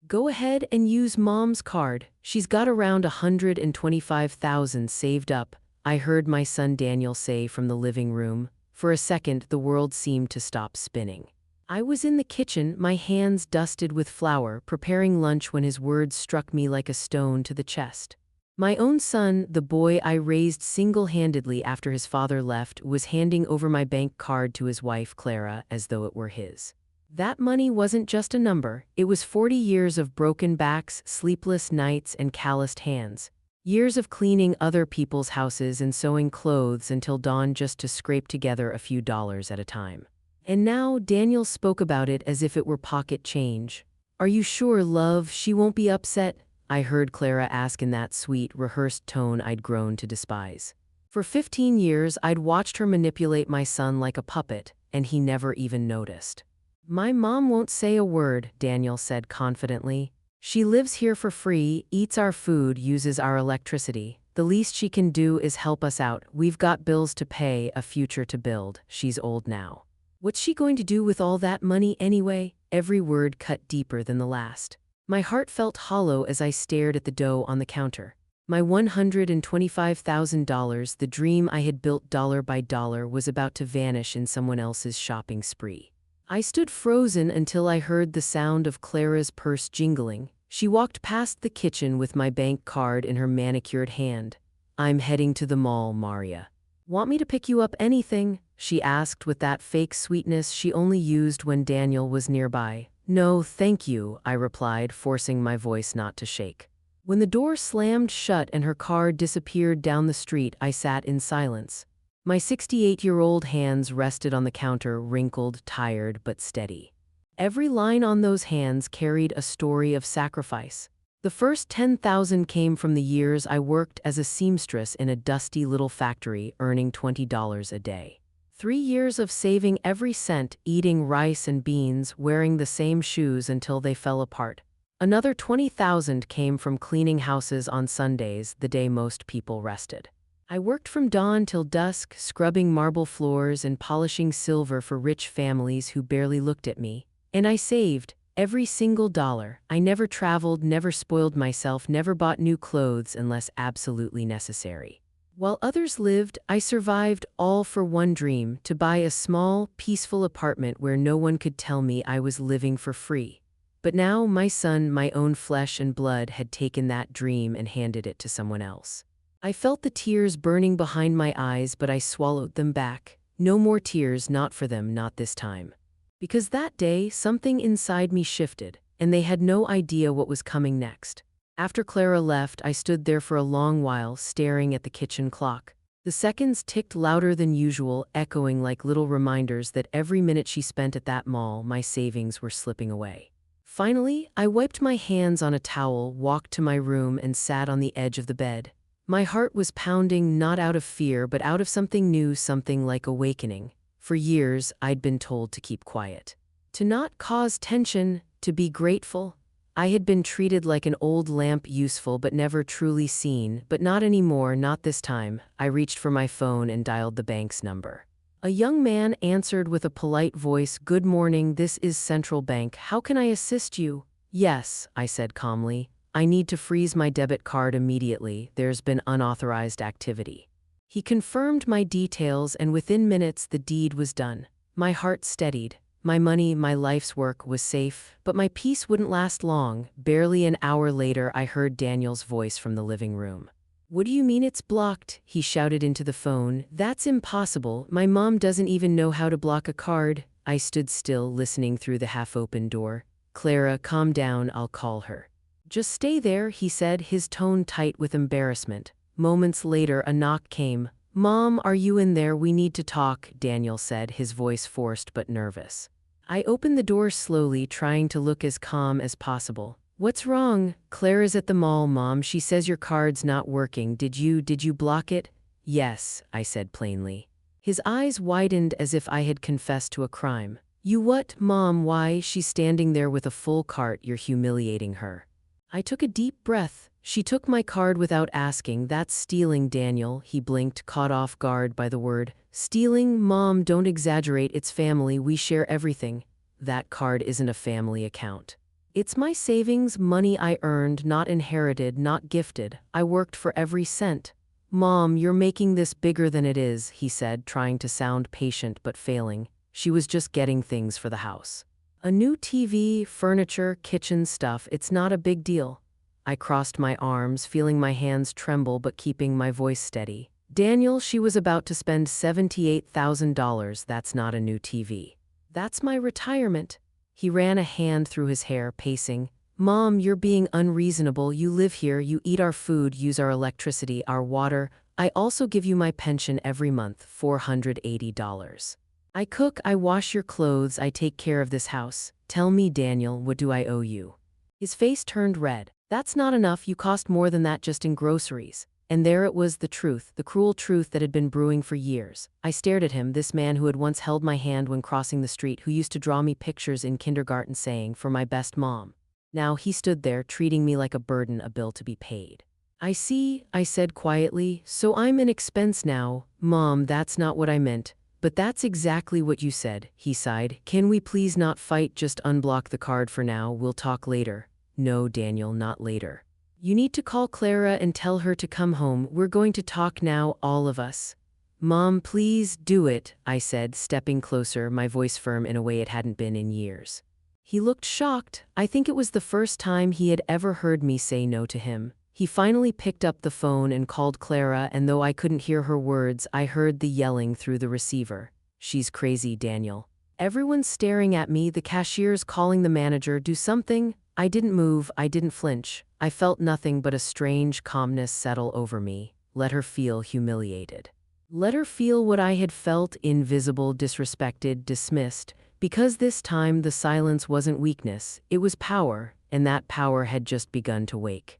Go ahead and use Mom's card. She's got around 125,000 saved up, I heard my son Daniel say from the living room. For a second, the world seemed to stop spinning. I was in the kitchen, my hands dusted with flour, preparing lunch when his words struck me like a stone to the chest. My own son, the boy I raised single-handedly after his father left, was handing over my bank card to his wife, Clara, as though it were his. That money wasn't just a number, it was 40 years of broken backs, sleepless nights, and calloused hands. Years of cleaning other people's houses and sewing clothes until dawn just to scrape together a few dollars at a time. And now Daniel spoke about it as if it were pocket change. "Are you sure, love, she won't be upset?" I heard Clara ask in that sweet, rehearsed tone I'd grown to despise. For 15 years, I'd watched her manipulate my son like a puppet, and he never even noticed. "My mom won't say a word," Daniel said confidently. "She lives here for free, eats our food, uses our electricity. The least she can do is help us out. We've got bills to pay, a future to build. She's old now. What's she going to do with all that money anyway?" Every word cut deeper than the last. My heart felt hollow as I stared at the dough on the counter. My $125,000, the dream I had built dollar by dollar, was about to vanish in someone else's shopping spree. I stood frozen until I heard the sound of Clara's purse jingling. She walked past the kitchen with my bank card in her manicured hand. "I'm heading to the mall, Maria. Want me to pick you up anything?" she asked with that fake sweetness she only used when Daniel was nearby. "No, thank you," I replied, forcing my voice not to shake. When the door slammed shut and her car disappeared down the street, I sat in silence. My 68-year-old hands rested on the counter, wrinkled, tired, but steady. Every line on those hands carried a story of sacrifice. The first 10,000 came from the years I worked as a seamstress in a dusty little factory, earning $20 a day. 3 years of saving every cent, eating rice and beans, wearing the same shoes until they fell apart. Another 20,000 came from cleaning houses on Sundays, the day most people rested. I worked from dawn till dusk, scrubbing marble floors and polishing silver for rich families who barely looked at me. And I saved every single dollar. I never traveled, never spoiled myself, never bought new clothes unless absolutely necessary. While others lived, I survived, all for one dream: to buy a small, peaceful apartment where no one could tell me I was living for free. But now my son, my own flesh and blood, had taken that dream and handed it to someone else. I felt the tears burning behind my eyes, but I swallowed them back. No more tears, not for them, not this time. Because that day, something inside me shifted, and they had no idea what was coming next. After Clara left, I stood there for a long while, staring at the kitchen clock. The seconds ticked louder than usual, echoing like little reminders that every minute she spent at that mall, my savings were slipping away. Finally, I wiped my hands on a towel, walked to my room, and sat on the edge of the bed. My heart was pounding, not out of fear, but out of something new, something like awakening. For years, I'd been told to keep quiet, to not cause tension, to be grateful. I had been treated like an old lamp, useful but never truly seen. But not anymore, not this time. I reached for my phone and dialed the bank's number. A young man answered with a polite voice. "Good morning, this is Central Bank. How can I assist you?" "Yes," I said calmly. "I need to freeze my debit card immediately. There's been unauthorized activity." He confirmed my details, and within minutes the deed was done. My heart steadied. My money, my life's work, was safe, but my peace wouldn't last long. Barely an hour later, I heard Daniel's voice from the living room. "What do you mean it's blocked?" he shouted into the phone. "That's impossible. My mom doesn't even know how to block a card." I stood still, listening through the half-open door. "Clara, calm down, I'll call her." "Just stay there," he said, his tone tight with embarrassment. Moments later, a knock came. "Mom, are you in there? We need to talk," Daniel said, his voice forced but nervous. I opened the door slowly, trying to look as calm as possible. "What's wrong?" "Clara's at the mall, Mom. She says your card's not working. Did you block it?" "Yes," I said plainly. His eyes widened as if I had confessed to a crime. "You what, Mom? Why? She's standing there with a full cart. You're humiliating her." I took a deep breath. "She took my card without asking. That's stealing, Daniel." He blinked, caught off guard by the word. "Stealing? Mom, don't exaggerate. It's family. We share everything." "That card isn't a family account. It's my savings, money I earned, not inherited, not gifted. I worked for every cent. Mom, you're making this bigger than it is, he said, trying to sound patient but failing. She was just getting things for the house. A new TV, furniture, kitchen stuff, it's not a big deal. I crossed my arms, feeling my hands tremble but keeping my voice steady. Daniel, she was about to spend $78,000. That's not a new TV. That's my retirement. He ran a hand through his hair, pacing. Mom, you're being unreasonable. You live here, you eat our food, use our electricity, our water. I also give you my pension every month, $480. I cook, I wash your clothes, I take care of this house. Tell me, Daniel, what do I owe you? His face turned red. That's not enough, you cost more than that just in groceries. And there it was, the truth, the cruel truth that had been brewing for years. I stared at him, this man who had once held my hand when crossing the street, who used to draw me pictures in kindergarten saying, "For my best mom." Now he stood there, treating me like a burden, a bill to be paid. I see, I said quietly, so I'm an expense now. Mom, that's not what I meant. But that's exactly what you said, he sighed. Can we please not fight, just unblock the card for now, we'll talk later. No, Daniel, not later. You need to call Clara and tell her to come home. We're going to talk now, all of us. Mom, please do it, I said, stepping closer, my voice firm in a way it hadn't been in years. He looked shocked. I think it was the first time he had ever heard me say no to him. He finally picked up the phone and called Clara, and though I couldn't hear her words, I heard the yelling through the receiver. She's crazy, Daniel. Everyone's staring at me, the cashier's calling the manager, do something. I didn't move, I didn't flinch. I felt nothing but a strange calmness settle over me. Let her feel humiliated. Let her feel what I had felt, invisible, disrespected, dismissed, because this time the silence wasn't weakness, it was power, and that power had just begun to wake.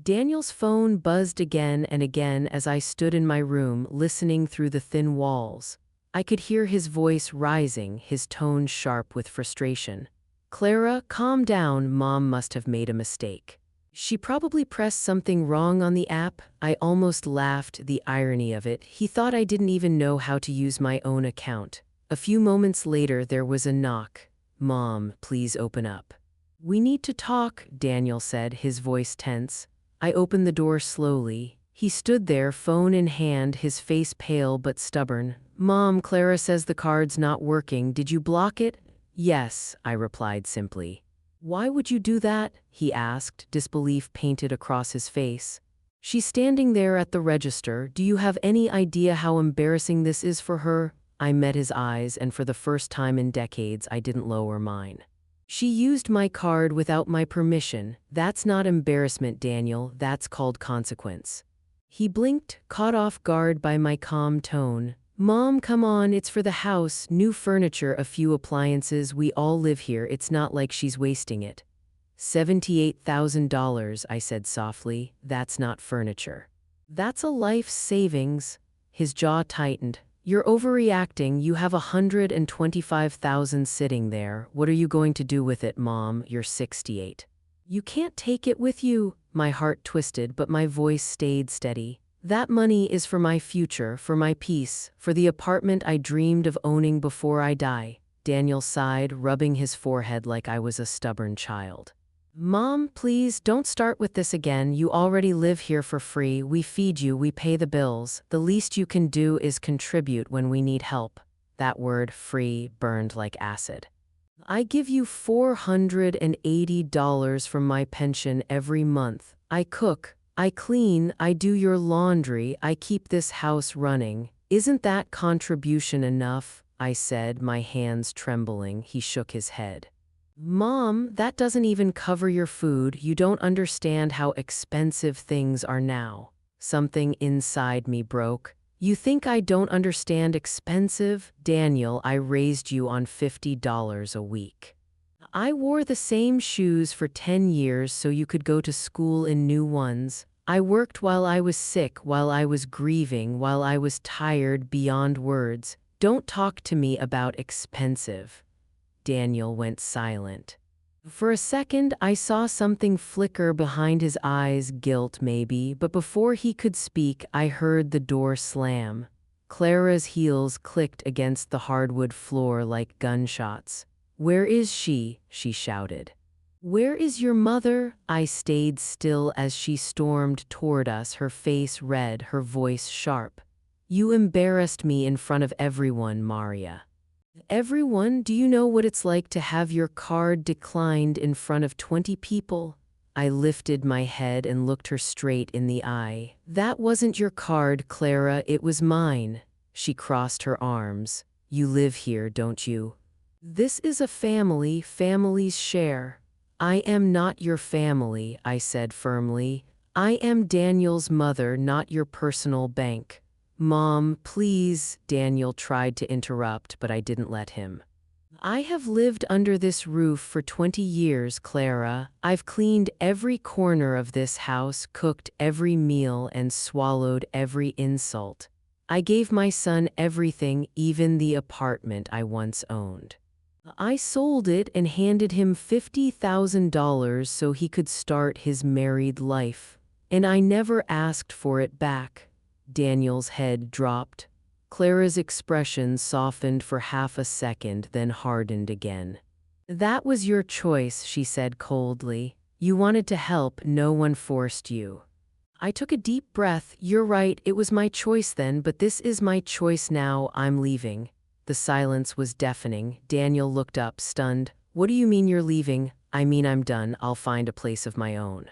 Daniel's phone buzzed again and again as I stood in my room, listening through the thin walls. I could hear his voice rising, his tone sharp with frustration. Clara, calm down, Mom must have made a mistake. She probably pressed something wrong on the app. I almost laughed, the irony of it. He thought I didn't even know how to use my own account. A few moments later, there was a knock. Mom, please open up. We need to talk, Daniel said, his voice tense. I opened the door slowly. He stood there, phone in hand, his face pale but stubborn. Mom, Clara says the card's not working. Did you block it? Yes, I replied simply. Why would you do that? He asked, disbelief painted across his face. She's standing there at the register. Do you have any idea how embarrassing this is for her? I met his eyes, and for the first time in decades, I didn't lower mine. She used my card without my permission. That's not embarrassment, Daniel. That's called consequence. He blinked, caught off guard by my calm tone. Mom, come on, it's for the house, new furniture, a few appliances, we all live here, it's not like she's wasting it. $78,000, I said softly, that's not furniture. That's a life savings. His jaw tightened. You're overreacting, you have $125,000 sitting there, what are you going to do with it, Mom? You're 68. You can't take it with you. My heart twisted, but my voice stayed steady. That money is for my future, for my peace, for the apartment I dreamed of owning before I die. Daniel sighed, rubbing his forehead like I was a stubborn child. Mom, please, don't start with this again. You already live here for free. We feed you, we pay the bills. The least you can do is contribute when we need help. That word, free, burned like acid. I give you $480 from my pension every month. I cook, I clean, I do your laundry, I keep this house running. Isn't that contribution enough? I said, my hands trembling. He shook his head. Mom, that doesn't even cover your food. You don't understand how expensive things are now. Something inside me broke. You think I don't understand expensive? Daniel, I raised you on $50 a week. I wore the same shoes for 10 years so you could go to school in new ones. I worked while I was sick, while I was grieving, while I was tired beyond words. Don't talk to me about expensive. Daniel went silent. For a second, I saw something flicker behind his eyes, guilt maybe, but before he could speak, I heard the door slam. Clara's heels clicked against the hardwood floor like gunshots. Where is she? She shouted. "Where is your mother?" I stayed still as she stormed toward us, her face red, her voice sharp. "You embarrassed me in front of everyone, Maria." "Everyone? Do you know what it's like to have your card declined in front of 20 people?" I lifted my head and looked her straight in the eye. "That wasn't your card, Clara, it was mine." She crossed her arms. "You live here, don't you?" "This is a family, families share." "I am not your family," I said firmly. "I am Daniel's mother, not your personal bank." "Mom, please," Daniel tried to interrupt, but I didn't let him. "I have lived under this roof for 20 years, Clara. I've cleaned every corner of this house, cooked every meal, and swallowed every insult. I gave my son everything, even the apartment I once owned. I sold it and handed him $50,000 so he could start his married life. And I never asked for it back." Daniel's head dropped. Clara's expression softened for half a second, then hardened again. "That was your choice," she said coldly. "You wanted to help, no one forced you." I took a deep breath. "You're right, it was my choice then, but this is my choice now. I'm leaving." The silence was deafening. Daniel looked up, stunned. "What do you mean you're leaving?" "I mean I'm done. I'll find a place of my own.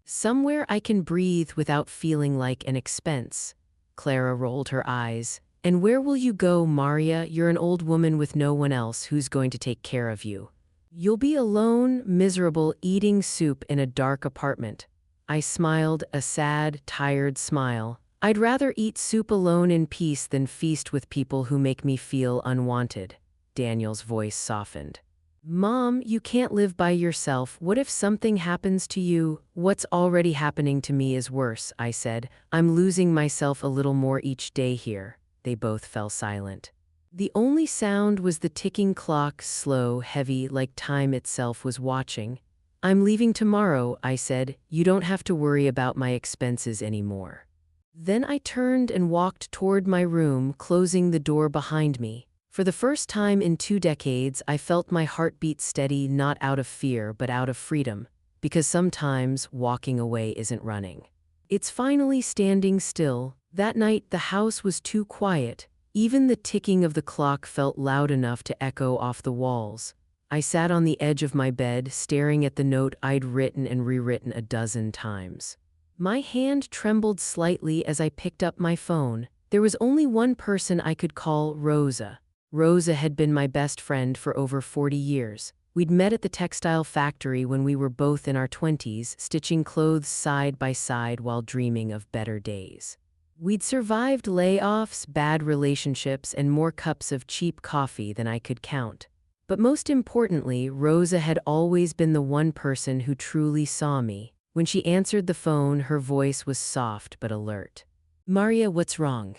Somewhere I can breathe without feeling like an expense." Clara rolled her eyes. "And where will you go, Maria? You're an old woman with no one else. Who's going to take care of you? You'll be alone, miserable, eating soup in a dark apartment." I smiled, a sad, tired smile. "I'd rather eat soup alone in peace than feast with people who make me feel unwanted." Daniel's voice softened. "Mom, you can't live by yourself. What if something happens to you?" "What's already happening to me is worse," I said. "I'm losing myself a little more each day here." They both fell silent. The only sound was the ticking clock, slow, heavy, like time itself was watching. "I'm leaving tomorrow," I said. "You don't have to worry about my expenses anymore." Then I turned and walked toward my room, closing the door behind me. For the first time in 2 decades, I felt my heart beat steady, not out of fear, but out of freedom. Because sometimes walking away isn't running. It's finally standing still. That night, the house was too quiet. Even the ticking of the clock felt loud enough to echo off the walls. I sat on the edge of my bed, staring at the note I'd written and rewritten a dozen times. My hand trembled slightly as I picked up my phone. There was only one person I could call: Rosa. Rosa had been my best friend for over 40 years. We'd met at the textile factory when we were both in our 20s, stitching clothes side by side while dreaming of better days. We'd survived layoffs, bad relationships, and more cups of cheap coffee than I could count. But most importantly, Rosa had always been the one person who truly saw me. When she answered the phone, her voice was soft but alert. "Maria, what's wrong?"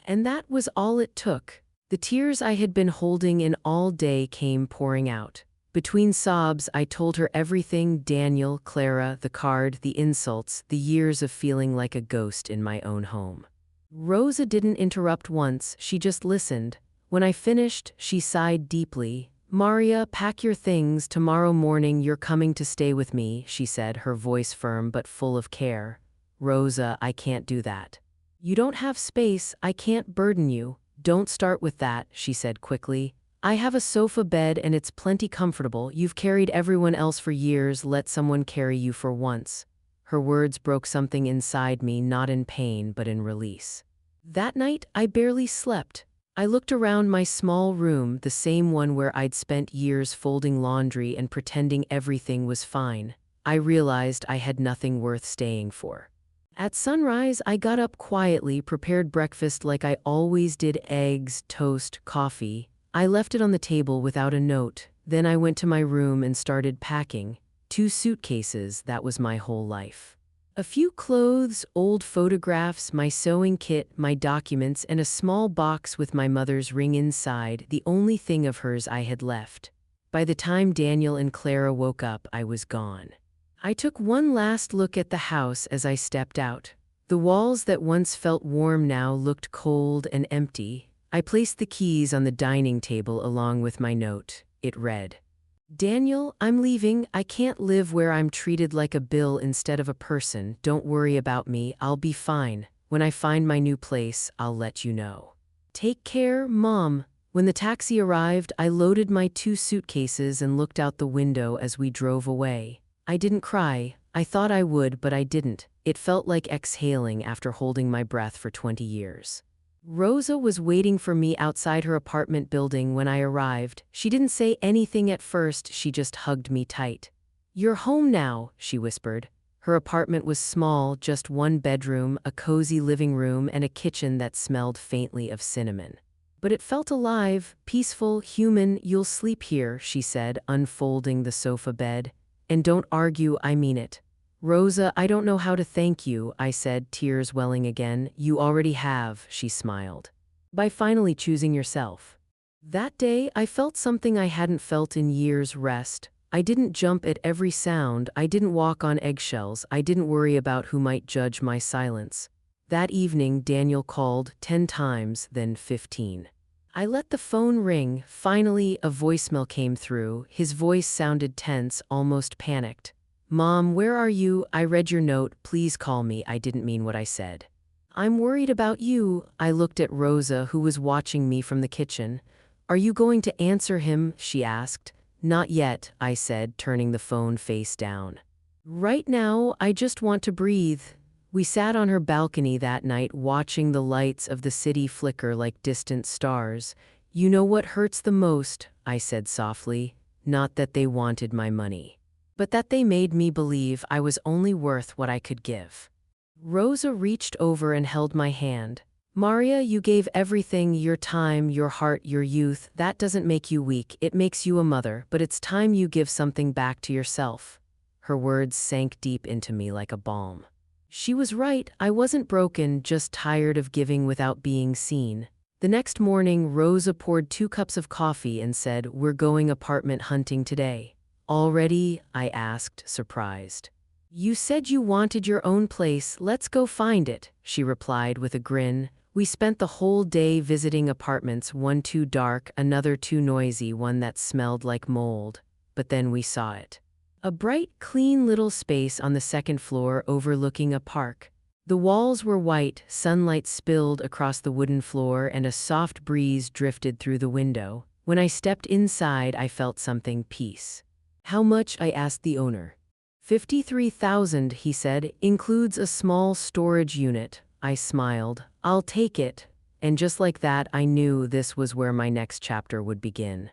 And that was all it took. The tears I had been holding in all day came pouring out. Between sobs, I told her everything: Daniel, Clara, the card, the insults, the years of feeling like a ghost in my own home. Rosa didn't interrupt once, she just listened. When I finished, she sighed deeply. "Maria, pack your things. Tomorrow morning you're coming to stay with me," she said, her voice firm but full of care. "Rosa, I can't do that." "You don't have space. I can't burden you." "Don't start with that," she said quickly. "I have a sofa bed and it's plenty comfortable. You've carried everyone else for years. Let someone carry you for once." Her words broke something inside me, not in pain but in release. That night, I barely slept. I looked around my small room, the same one where I'd spent years folding laundry and pretending everything was fine. I realized I had nothing worth staying for. At sunrise, I got up quietly, prepared breakfast like I always did: eggs, toast, coffee. I left it on the table without a note. Then I went to my room and started packing. 2 suitcases, that was my whole life. A few clothes, old photographs, my sewing kit, my documents, and a small box with my mother's ring inside, the only thing of hers I had left. By the time Daniel and Clara woke up, I was gone. I took one last look at the house as I stepped out. The walls that once felt warm now looked cold and empty. I placed the keys on the dining table along with my note. It read, Daniel, I'm leaving. I can't live where I'm treated like a bill instead of a person. Don't worry about me. I'll be fine. When I find my new place, I'll let you know. Take care, Mom. When the taxi arrived, I loaded my 2 suitcases and looked out the window as we drove away. I didn't cry. I thought I would, but I didn't. It felt like exhaling after holding my breath for 20 years. Rosa was waiting for me outside her apartment building when I arrived. She didn't say anything at first, she just hugged me tight. "You're home now," she whispered. Her apartment was small, just 1 bedroom, a cozy living room, and a kitchen that smelled faintly of cinnamon. But it felt alive, peaceful, human. "You'll sleep here," she said, unfolding the sofa bed. "And don't argue, I mean it." "Rosa, I don't know how to thank you," I said, tears welling again. "You already have," she smiled. "By finally choosing yourself." That day, I felt something I hadn't felt in years: rest. I didn't jump at every sound, I didn't walk on eggshells, I didn't worry about who might judge my silence. That evening, Daniel called 10 times, then 15. I let the phone ring. Finally, a voicemail came through. His voice sounded tense, almost panicked. "Mom, where are you? I read your note. Please call me." I didn't mean what I said. "I'm worried about you." I looked at Rosa, who was watching me from the kitchen. "Are you going to answer him?" she asked. "Not yet," I said, turning the phone face down. "Right now, I just want to breathe." We sat on her balcony that night, watching the lights of the city flicker like distant stars. "You know what hurts the most," I said softly. "Not that they wanted my money, but that they made me believe I was only worth what I could give." Rosa reached over and held my hand. "Maria, you gave everything, your time, your heart, your youth. That doesn't make you weak, it makes you a mother, but it's time you give something back to yourself." Her words sank deep into me like a balm. She was right. I wasn't broken, just tired of giving without being seen. The next morning, Rosa poured 2 cups of coffee and said, "We're going apartment hunting today." "Already?" I asked, surprised. "You said you wanted your own place. Let's go find it," she replied with a grin. We spent the whole day visiting apartments, one too dark, another too noisy, one that smelled like mold. But then we saw it. A bright, clean little space on the 2nd floor overlooking a park. The walls were white, sunlight spilled across the wooden floor, and a soft breeze drifted through the window. When I stepped inside, I felt something: peace. "How much?" I asked the owner. "53,000, he said. "Includes a small storage unit." I smiled. "I'll take it." And just like that, I knew this was where my next chapter would begin.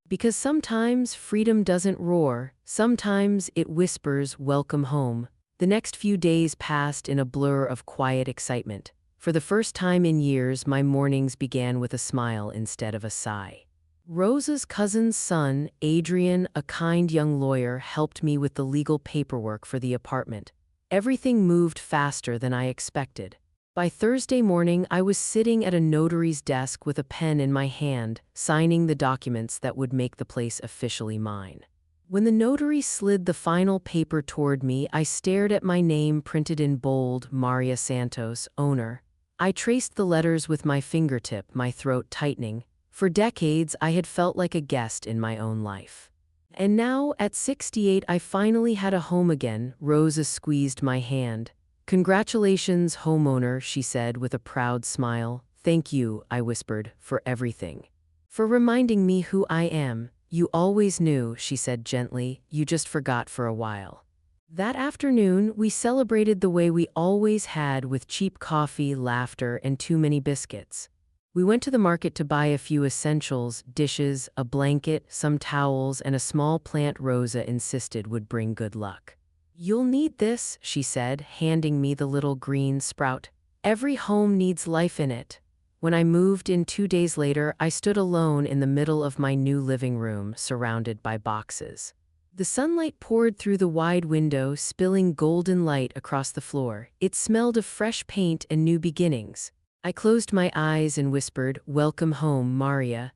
Because sometimes freedom doesn't roar, sometimes it whispers, "Welcome home." The next few days passed in a blur of quiet excitement. For the first time in years, my mornings began with a smile instead of a sigh. Rosa's cousin's son, Adrian, a kind young lawyer, helped me with the legal paperwork for the apartment. Everything moved faster than I expected. By Thursday morning, I was sitting at a notary's desk with a pen in my hand, signing the documents that would make the place officially mine. When the notary slid the final paper toward me, I stared at my name printed in bold: Maria Santos, owner. I traced the letters with my fingertip, my throat tightening. For decades, I had felt like a guest in my own life. And now, at 68, I finally had a home again. Rosa squeezed my hand. "Congratulations, homeowner," she said with a proud smile. "Thank you," I whispered, "for everything. For reminding me who I am." "You always knew," she said gently. "You just forgot for a while." That afternoon, we celebrated the way we always had, with cheap coffee, laughter, and too many biscuits. We went to the market to buy a few essentials: dishes, a blanket, some towels, and a small plant Rosa insisted would bring good luck. "You'll need this," she said, handing me the little green sprout. "Every home needs life in it." When I moved in 2 days later, I stood alone in the middle of my new living room, surrounded by boxes. The sunlight poured through the wide window, spilling golden light across the floor. It smelled of fresh paint and new beginnings. I closed my eyes and whispered, "Welcome home, Maria."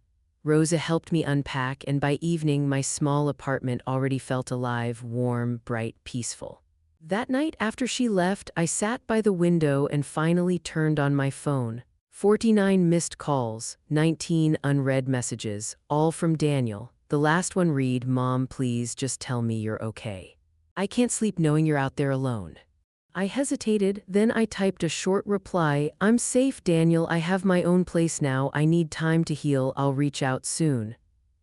Rosa helped me unpack, and by evening my small apartment already felt alive, warm, bright, peaceful. That night after she left, I sat by the window and finally turned on my phone. 49 missed calls, 19 unread messages, all from Daniel. The last one read, "Mom, please just tell me you're okay. I can't sleep knowing you're out there alone." I hesitated, then I typed a short reply, "I'm safe, Daniel. I have my own place now. I need time to heal. I'll reach out soon."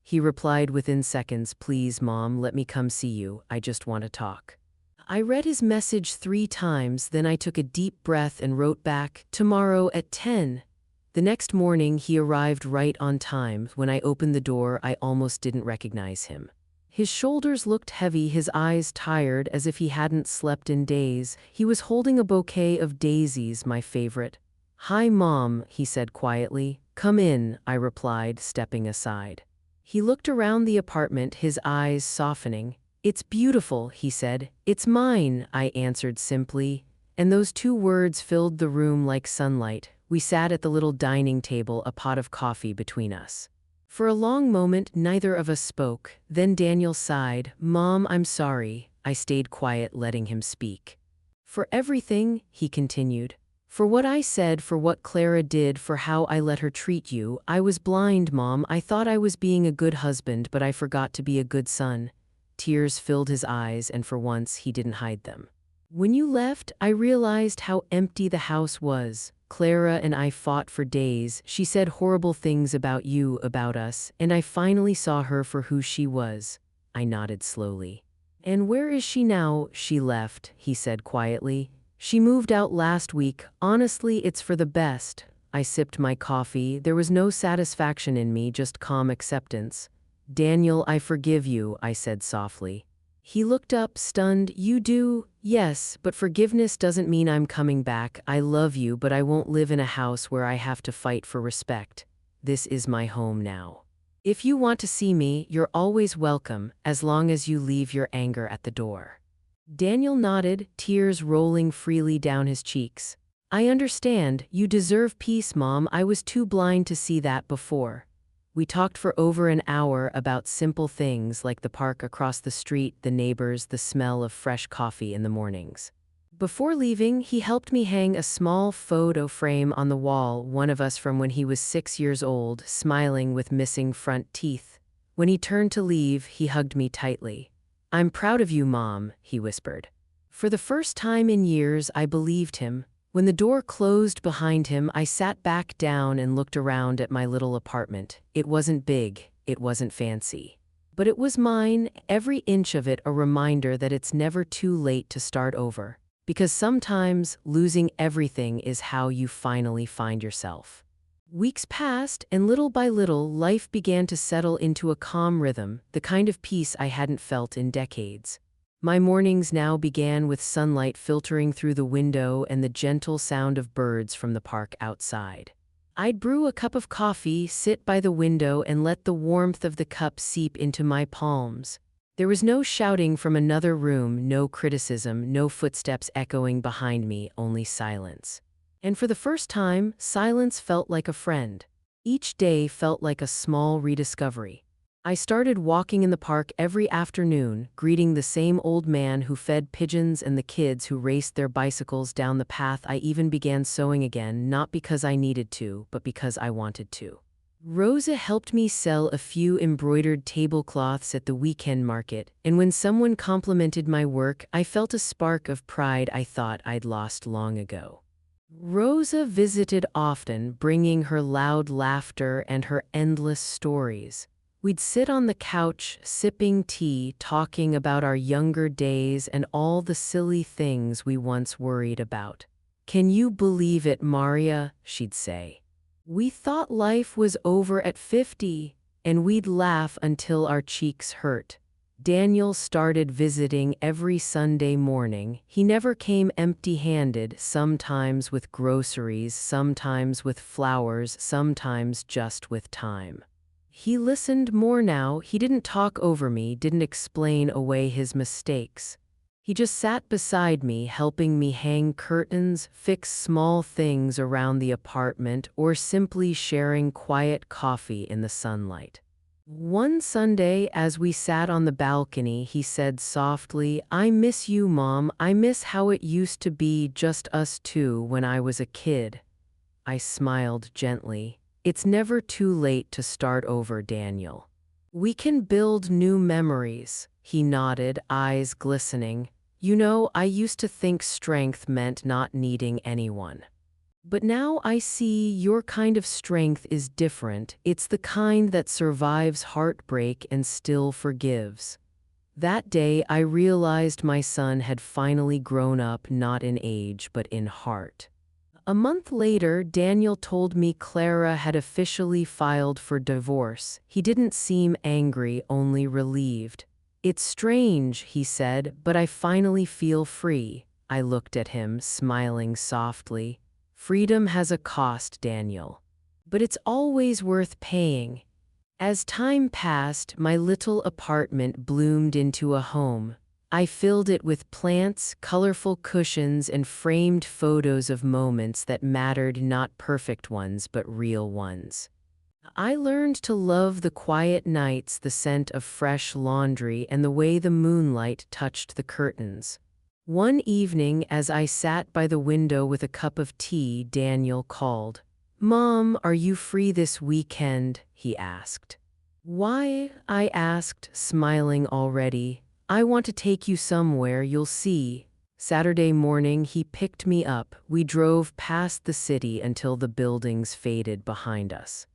He replied within seconds, "Please, Mom, let me come see you. I just want to talk." I read his message 3 times, then I took a deep breath and wrote back, "Tomorrow at 10. The next morning, he arrived right on time. When I opened the door, I almost didn't recognize him. His shoulders looked heavy, his eyes tired, as if he hadn't slept in days. He was holding a bouquet of daisies, my favorite. "Hi, Mom," he said quietly. "Come in," I replied, stepping aside. He looked around the apartment, his eyes softening. "It's beautiful," he said. "It's mine," I answered simply, and those 2 words filled the room like sunlight. We sat at the little dining table, a pot of coffee between us. For a long moment, neither of us spoke. Then Daniel sighed. "Mom, I'm sorry." I stayed quiet, letting him speak. "For everything," he continued. "For what I said, for what Clara did, for how I let her treat you. I was blind, Mom. I thought I was being a good husband, but I forgot to be a good son." Tears filled his eyes, and for once he didn't hide them. "When you left, I realized how empty the house was. Clara and I fought for days. She said horrible things about you, about us, and I finally saw her for who she was." I nodded slowly. "And where is she now?" "She left," he said quietly. "She moved out last week. Honestly, it's for the best." I sipped my coffee. There was no satisfaction in me, just calm acceptance. "Daniel, I forgive you," I said softly. He looked up, stunned. "You do?" "Yes, but forgiveness doesn't mean I'm coming back. I love you, but I won't live in a house where I have to fight for respect. This is my home now. If you want to see me, you're always welcome, as long as you leave your anger at the door." Daniel nodded, tears rolling freely down his cheeks. "I understand. You deserve peace, Mom. I was too blind to see that before." We talked for over an hour about simple things like the park across the street, the neighbors, the smell of fresh coffee in the mornings. Before leaving, he helped me hang a small photo frame on the wall, one of us from when he was 6 years old, smiling with missing front teeth. When he turned to leave, he hugged me tightly. "I'm proud of you, Mom," he whispered. For the first time in years, I believed him. When the door closed behind him, I sat back down and looked around at my little apartment. It wasn't big, it wasn't fancy. But it was mine, every inch of it a reminder that it's never too late to start over. Because sometimes losing everything is how you finally find yourself. Weeks passed, and little by little, life began to settle into a calm rhythm, the kind of peace I hadn't felt in decades. My mornings now began with sunlight filtering through the window and the gentle sound of birds from the park outside. I'd brew a cup of coffee, sit by the window, and let the warmth of the cup seep into my palms. There was no shouting from another room, no criticism, no footsteps echoing behind me, only silence. And for the first time, silence felt like a friend. Each day felt like a small rediscovery. I started walking in the park every afternoon, greeting the same old man who fed pigeons and the kids who raced their bicycles down the path. I even began sewing again, not because I needed to, but because I wanted to. Rosa helped me sell a few embroidered tablecloths at the weekend market, and when someone complimented my work, I felt a spark of pride I thought I'd lost long ago. Rosa visited often, bringing her loud laughter and her endless stories. We'd sit on the couch, sipping tea, talking about our younger days and all the silly things we once worried about. "Can you believe it, Maria?" she'd say. "We thought life was over at 50, and we'd laugh until our cheeks hurt." Daniel started visiting every Sunday morning. He never came empty-handed, sometimes with groceries, sometimes with flowers, sometimes just with time. He listened more now. He didn't talk over me, didn't explain away his mistakes. He just sat beside me, helping me hang curtains, fix small things around the apartment, or simply sharing quiet coffee in the sunlight. One Sunday, as we sat on the balcony, he said softly, "I miss you, Mom. I miss how it used to be just us two when I was a kid." I smiled gently. "It's never too late to start over, Daniel." We can build new memories, he nodded, eyes glistening. You know, I used to think strength meant not needing anyone. But now I see your kind of strength is different. It's the kind that survives heartbreak and still forgives. That day, I realized my son had finally grown up, not in age, but in heart. A month later, Daniel told me Clara had officially filed for divorce. He didn't seem angry, only relieved. It's strange, he said, but I finally feel free. I looked at him, smiling softly. Freedom has a cost, Daniel. But it's always worth paying. As time passed, my little apartment bloomed into a home. I filled it with plants, colorful cushions, and framed photos of moments that mattered, not perfect ones, but real ones. I learned to love the quiet nights, the scent of fresh laundry, and the way the moonlight touched the curtains. One evening, as I sat by the window with a cup of tea, Daniel called. "Mom, are you free this weekend?" he asked. "Why?" I asked, smiling already. "I want to take you somewhere, you'll see." Saturday morning, he picked me up. We drove past the city until the buildings faded behind us.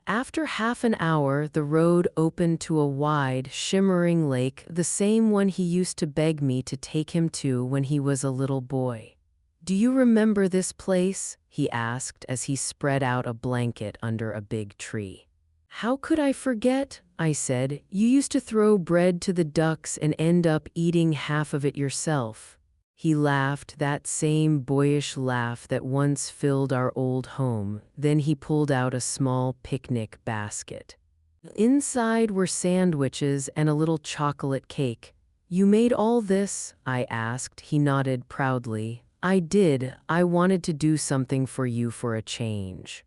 After half an hour, the road opened to a wide, shimmering lake, the same one he used to beg me to take him to when he was a little boy. "Do you remember this place?" he asked as he spread out a blanket under a big tree. "How could I forget?" I said. "You used to throw bread to the ducks and end up eating half of it yourself." He laughed, that same boyish laugh that once filled our old home. Then he pulled out a small picnic basket. Inside were sandwiches and a little chocolate cake. "You made all this?" I asked. He nodded proudly. "I did. I wanted to do something for you for a change."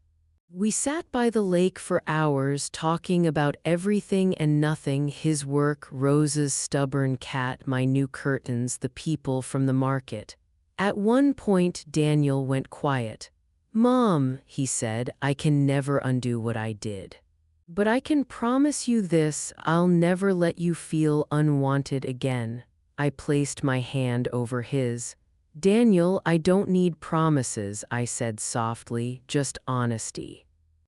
We sat by the lake for hours, talking about everything and nothing: his work, Rose's stubborn cat, my new curtains, the people from the market. At one point, Daniel went quiet. "Mom," he said, "I can never undo what I did. But I can promise you this: I'll never let you feel unwanted again." I placed my hand over his. "Daniel, I don't need promises," I said softly, "just honesty.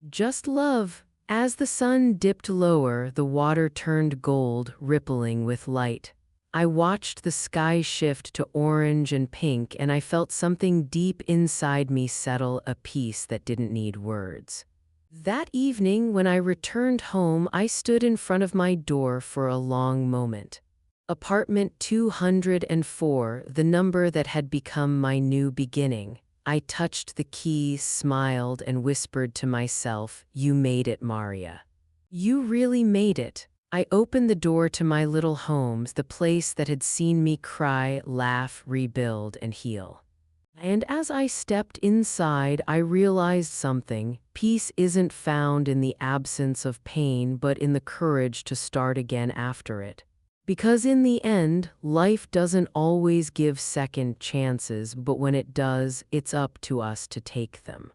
Just love." As the sun dipped lower, the water turned gold, rippling with light. I watched the sky shift to orange and pink, and I felt something deep inside me settle, a peace that didn't need words. That evening, when I returned home, I stood in front of my door for a long moment. Apartment 204, the number that had become my new beginning. I touched the key, smiled, and whispered to myself, "You made it, Maria. You really made it." I opened the door to my little homes, the place that had seen me cry, laugh, rebuild, and heal. And as I stepped inside, I realized something. Peace isn't found in the absence of pain, but in the courage to start again after it. Because in the end, life doesn't always give second chances, but when it does, it's up to us to take them.